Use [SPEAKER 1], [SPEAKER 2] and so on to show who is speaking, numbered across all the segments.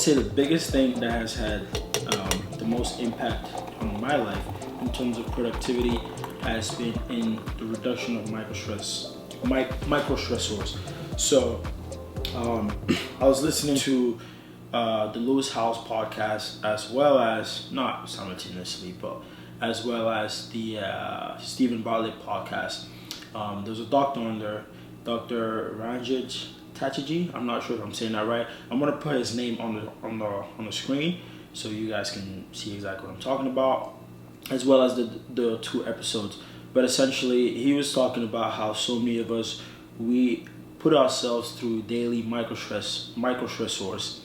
[SPEAKER 1] say the biggest thing that has had the most impact on my life in terms of productivity has been in the reduction of micro stressors. So I was listening to the Lewis Howes podcast, as well as, not simultaneously, but as well as the Stephen Bartlett podcast. There's a doctor on there, Dr. Ranjit Chatterjee. I'm not sure if I'm saying that right. I'm gonna put his name on the screen so you guys can see exactly what I'm talking about, as well as the two episodes. But essentially, he was talking about how so many of us, we put ourselves through daily micro stressors.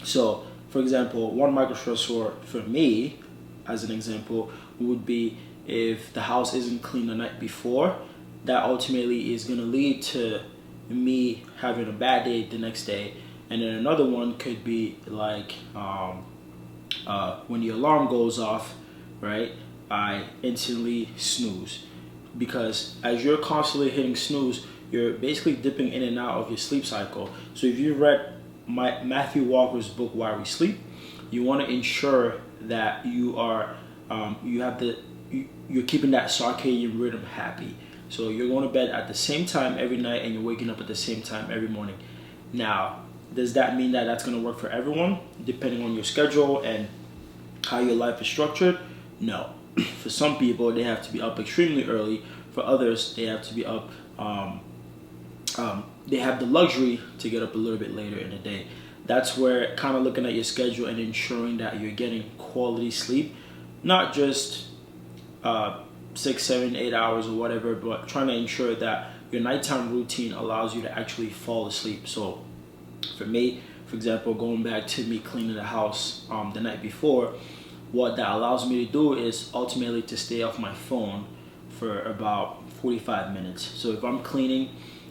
[SPEAKER 1] So, for example, one micro stressor for me, as an example, would be if the house isn't clean the night before. That ultimately is going to lead to me having a bad day the next day. And then another one could be like when the alarm goes off, right? I instantly snooze, because as you're constantly hitting snooze, you're basically dipping in and out of your sleep cycle. So if you read Matthew Walker's book Why We Sleep, you want to ensure that you're keeping that circadian rhythm happy. So you're going to bed at the same time every night and you're waking up at the same time every morning. Now, does that mean that that's going to work for everyone, depending on your schedule and how your life is structured? No. For some people, they have to be up extremely early. For others, they have to be up, they have the luxury to get up a little bit later in the day. That's where kind of looking at your schedule and ensuring that you're getting quality sleep, not just 6, 7, 8 hours or whatever, but trying to ensure that your nighttime routine allows you to actually fall asleep. So for me, for example, going back to me cleaning the house the night before, what that allows me to do is ultimately to stay off my phone for about 45 minutes. So if I'm cleaning,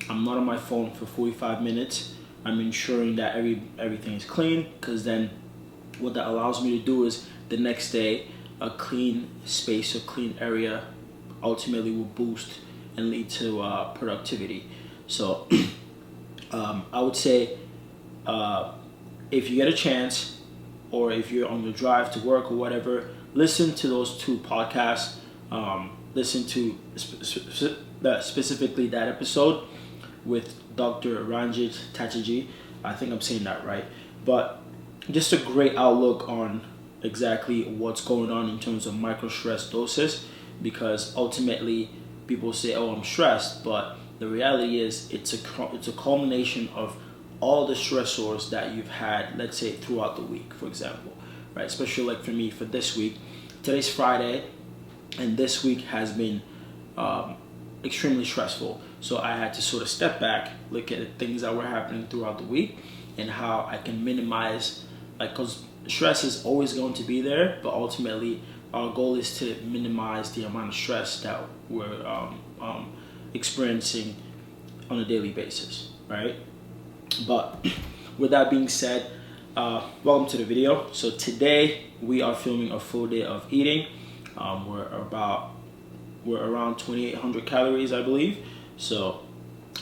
[SPEAKER 1] I'm not on my phone for 45 minutes. I'm ensuring that everything is clean, because then what that allows me to do is the next day, a clean space, a clean area ultimately will boost and lead to productivity. So I would say if you get a chance, or if you're on your drive to work or whatever, listen to those two podcasts. Listen to specifically that episode with Dr. Ranjit Chatterjee. I think I'm saying that right. But just a great outlook on exactly what's going on in terms of micro stress doses, because ultimately people say, oh, I'm stressed, but the reality is it's a culmination of all the stressors that you've had, let's say throughout the week, for example, right? Especially like for me, for this week, today's Friday, and this week has been extremely stressful. So I had to sort of step back, look at the things that were happening throughout the week and how I can minimize, because stress is always going to be there, but ultimately our goal is to minimize the amount of stress that we're experiencing on a daily basis, right? But with that being said, welcome to the video. So today we are filming a full day of eating. We're around 2,800 calories, I believe. So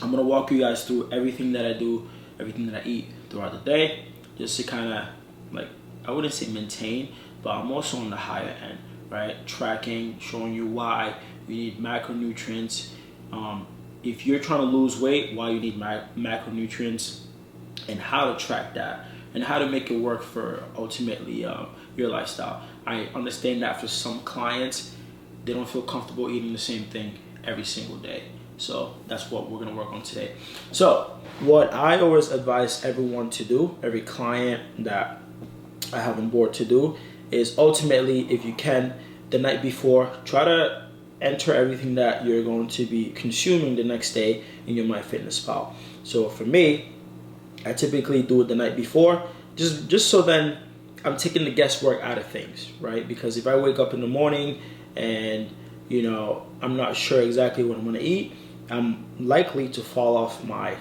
[SPEAKER 1] I'm gonna walk you guys through everything that I do, everything that I eat throughout the day, just to kind of, like, I wouldn't say maintain, but I'm also on the higher end, right? Tracking, showing you why you need macronutrients. If you're trying to lose weight, why you need macronutrients, and how to track that, and how to make it work for ultimately your lifestyle. I understand that for some clients, they don't feel comfortable eating the same thing every single day. So that's what we're gonna work on today. So what I always advise everyone to do, every client that I have on board to do, is ultimately, if you can, the night before, try to enter everything that you're going to be consuming the next day in your MyFitnessPal. So for me, I typically do it the night before, just so then I'm taking the guesswork out of things, right? Because if I wake up in the morning and I'm not sure exactly what I'm going to eat, I'm likely to fall off my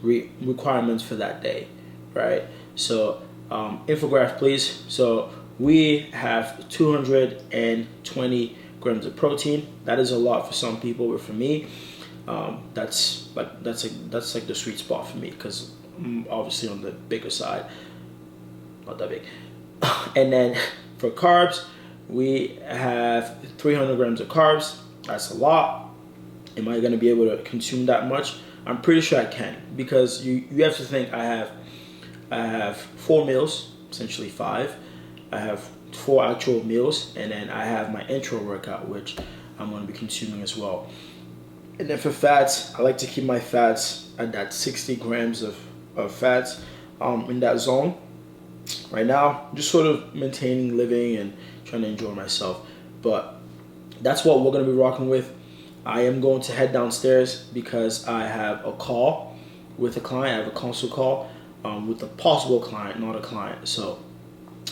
[SPEAKER 1] requirements for that day, right? So infograph, please. So we have 220 grams of protein. That is a lot for some people, but for me, that's like the sweet spot for me, because obviously on the bigger side, not that big. And then for carbs, we have 300 grams of carbs. That's a lot. Am I gonna be able to consume that much? I'm pretty sure I can, because you have to think I have 4 meals, essentially 5. I have 4 actual meals, and then I have my intro workout, which I'm going to be consuming as well. And then for fats, I like to keep my fats at that 60 grams of fats in that zone. Right now, just sort of maintaining living and trying to enjoy myself. But that's what we're going to be rocking with. I am going to head downstairs because I have a call with a client. I have a consult call with a possible client, not a client. So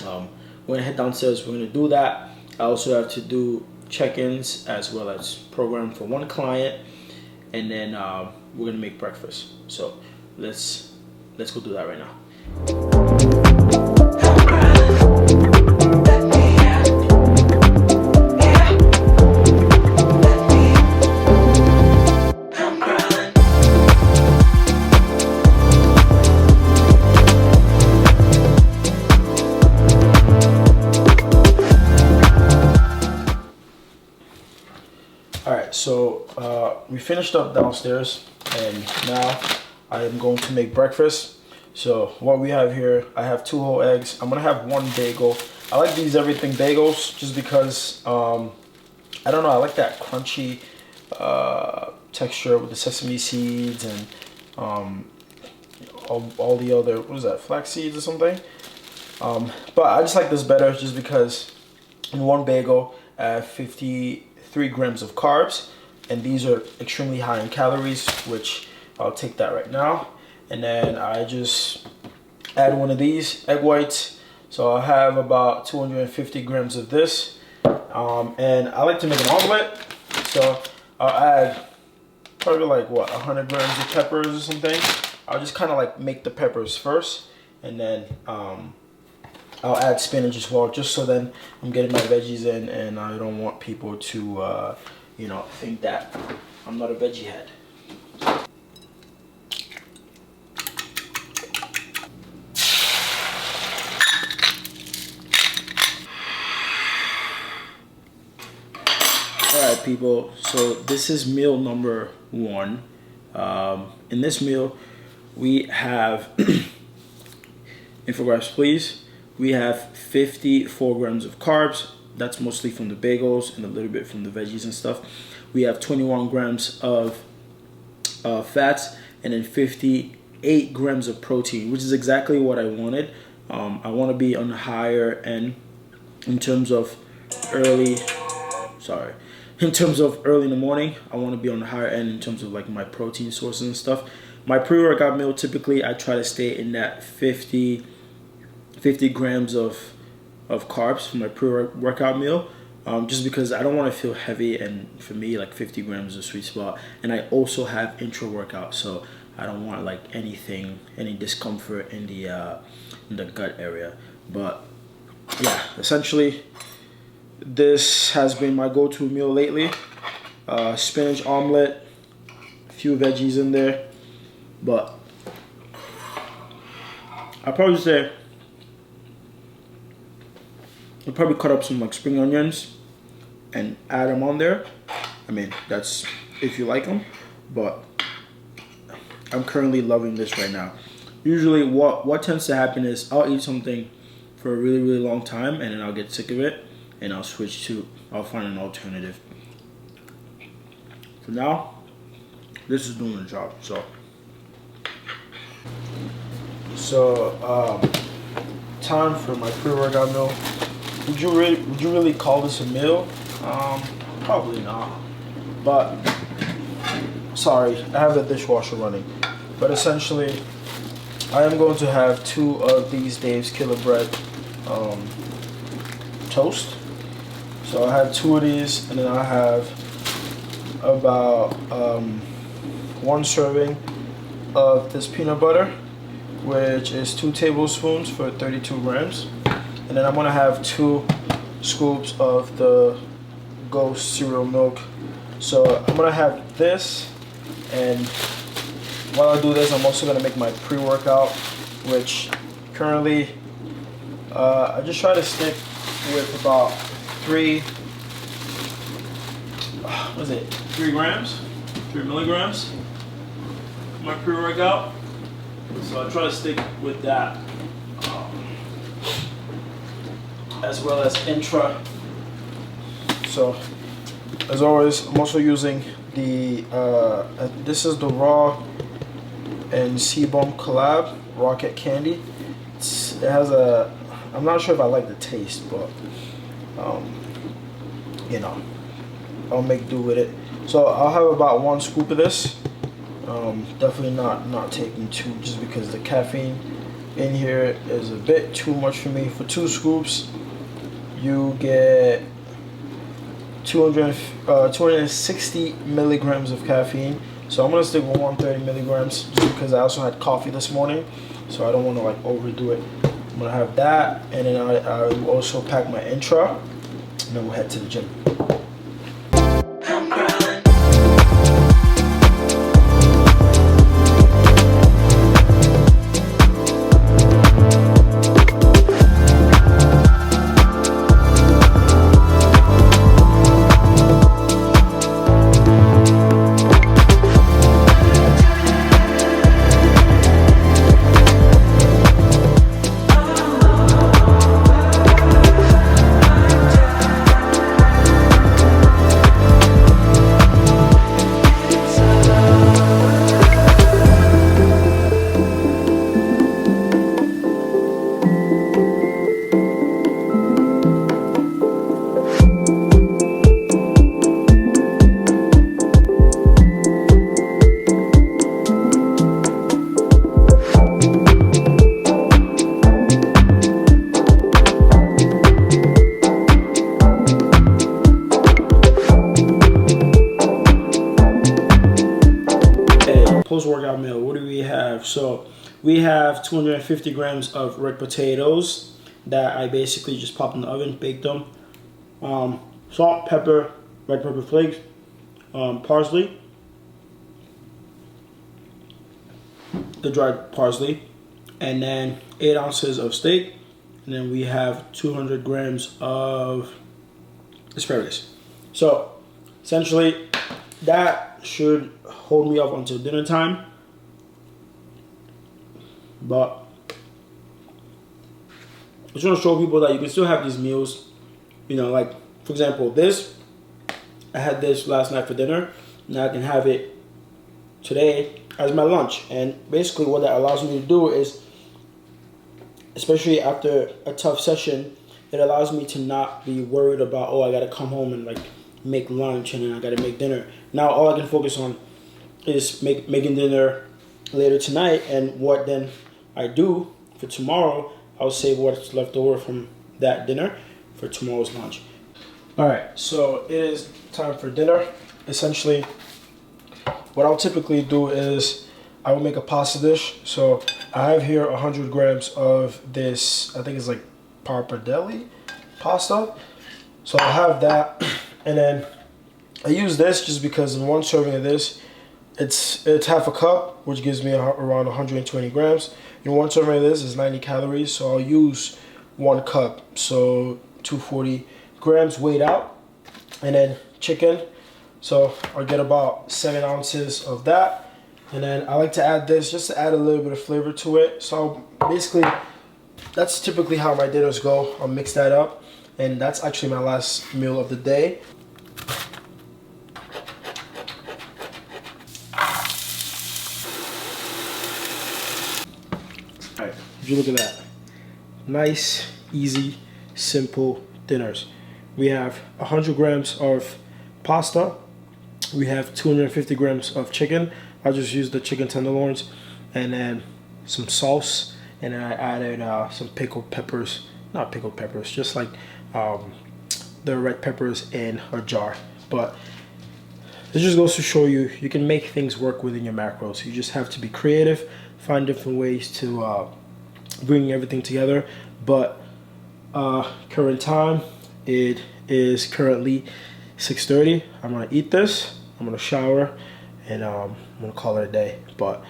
[SPEAKER 1] we're going to head downstairs. We're going to do that. I also have to do check-ins as well as program for one client. And then we're going to make breakfast. So let's go do that right now. So we finished up downstairs, and now I am going to make breakfast. So what we have here, I have 2 whole eggs. I'm gonna have 1 bagel. I like these everything bagels just because I don't know, I like that crunchy texture with the sesame seeds and all the other, what is that, flax seeds or something. But I just like this better just because in 1 bagel I have 53 grams of carbs, and these are extremely high in calories, which I'll take that right now. And then I just add 1 of these egg whites, so I'll have about 250 grams of this. And I like to make an omelet, so I'll add probably like 100 grams of peppers or something. I'll just kind of like make the peppers first, and then I'll add spinach as well, just so then I'm getting my veggies in, and I don't want people to you know, think that I'm not a veggie head. Alright people, so this is meal number 1. In this meal we have, infographics please, we have 54 grams of carbs. That's mostly from the bagels and a little bit from the veggies and stuff. We have 21 grams of fats, and then 58 grams of protein, which is exactly what I wanted. I want to be on the higher end in terms of early in the morning. I want to be on the higher end in terms of like my protein sources and stuff. My pre-workout meal, typically I try to stay in that 50 grams of carbs for my pre-workout meal, just because I don't want to feel heavy, and for me like 50 grams is a sweet spot. And I also have intro workout, so I don't want like any discomfort in the gut area. But yeah, essentially this has been my go-to meal lately. Spinach omelet, a few veggies in there, but I probably say I'll probably cut up some like spring onions and add them on there. I mean, that's if you like them, but I'm currently loving this right now. Usually what tends to happen is I'll eat something for a really, really long time, and then I'll get sick of it, and I'll find an alternative. For now, this is doing the job. So time for my pre-workout meal. Would you really call this a meal? Probably not. But sorry, I have the dishwasher running. But essentially, I am going to have 2 of these Dave's Killer Bread toast. So I have 2 of these, and then I have about 1 serving of this peanut butter, which is 2 tablespoons for 32 grams. And then I'm gonna have 2 scoops of the Ghost cereal milk. So I'm gonna have this and while I do this, I'm also gonna make my pre-workout, which currently I just try to stick with about 3 grams, 3 milligrams. My pre-workout, so I try to stick with that, as well as intra. So as always, I'm also using the this is the Raw and CBum collab Rocket Candy. It has a, I'm not sure if I like the taste, but you know, I'll make do with it. So I'll have about 1 scoop of this. Definitely not taking 2, just because the caffeine in here is a bit too much for me. For 2 scoops, you get 260 milligrams of caffeine. So I'm gonna stick with 130 milligrams, just because I also had coffee this morning, so I don't want to like overdo it. I'm gonna have that, and then I will also pack my intra, and then we'll head to the gym. Post-workout meal, what do we have? So we have 250 grams of red potatoes that I basically just popped in the oven, baked them. Salt, pepper, red pepper flakes, parsley, the dried parsley, and then 8 ounces of steak, and then we have 200 grams of asparagus. So essentially that should hold me up until dinner time. But I just want to show people that you can still have these meals. You know, like for example, this, I had this last night for dinner. Now I can have it today as my lunch. And basically what that allows me to do is, especially after a tough session, it allows me to not be worried about, oh, I gotta come home and like make lunch and then I gotta make dinner. Now all I can focus on is making dinner later tonight, and what then I do for tomorrow, I'll save what's left over from that dinner for tomorrow's lunch. Alright, so it is time for dinner. Essentially, what I'll typically do is I will make a pasta dish. So I have here 100 grams of this, I think it's like pappardelle pasta. So I'll have that, and then I use this just because in 1 serving of this, it's half a cup, which gives me around 120 grams. In 1 serving of this is 90 calories, so I'll use 1 cup, so 240 grams weighed out. And then chicken, so I'll get about 7 ounces of that. And then I like to add this just to add a little bit of flavor to it. So basically, that's typically how my dinners go. I'll mix that up, and that's actually my last meal of the day. Alright, if you look at that, nice, easy, simple dinners. We have 100 grams of pasta. We have 250 grams of chicken. I just used the chicken tenderloins, and then some sauce, and then I added some pickled peppers, not pickled peppers, just like the red peppers in a jar. But this just goes to show you, you can make things work within your macros. You just have to be creative, find different ways to bring everything together. But current time, it is currently 6:30. I'm gonna eat this, I'm gonna shower, and I'm gonna call it a day. But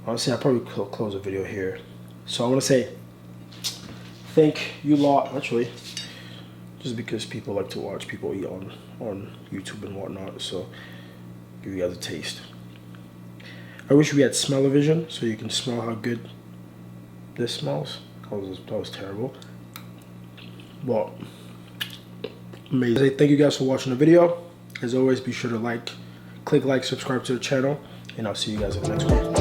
[SPEAKER 1] Honestly, I'll probably close the video here. So I want to say thank you lot, actually, just because people like to watch people eat on YouTube and whatnot, so give you guys a taste. I wish we had smell-o-vision so you can smell how good this smells. That was terrible. But amazing. Thank you guys for watching the video. As always, be sure to click like, subscribe to the channel, and I'll see you guys in the next one.